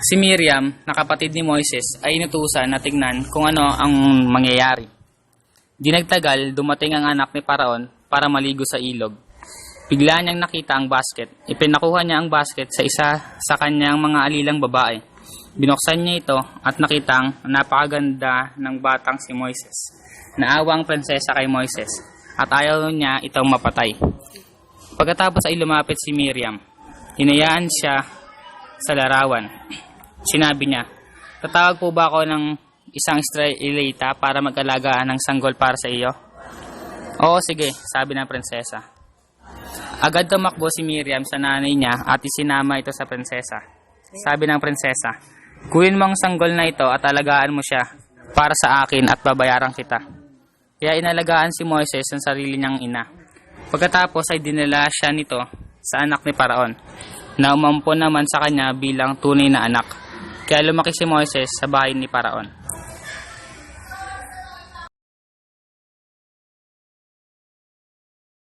Si Miriam, na kapatid ni Moises, ay inutusan na tingnan kung ano ang mangyayari. Di nagtagal, dumating ang anak ni Paraon para maligo sa ilog. Bigla niyang nakita ang basket. Ipinakuha niya ang basket sa isa sa kanyang mga alilang babae. Binuksan niya ito at nakitang napakaganda ng batang si Moises. Naawa ang prinsesa kay Moises at ayaw niya itong mapatay. Pagkatapos ay lumapit si Miriam. Hinayaan siya sa larawan. Sinabi niya, "Tatawag po ba ako ng isang Israelita para mag-alagaan ng sanggol para sa iyo?" "Oo, sige," sabi ng prinsesa. Agad tumakbo si Miriam sa nanay niya at isinama ito sa prinsesa. Sabi ng prinsesa, "Kunin mo ang sanggol na ito at alagaan mo siya para sa akin at babayaran kita." Kaya inalagaan si Moises ang sarili niyang ina. Pagkatapos ay dinala siya nito sa anak ni Paraon, na umampon naman sa kanya bilang tunay na anak. Kaya lumaki si Moises sa bahay ni Paraon.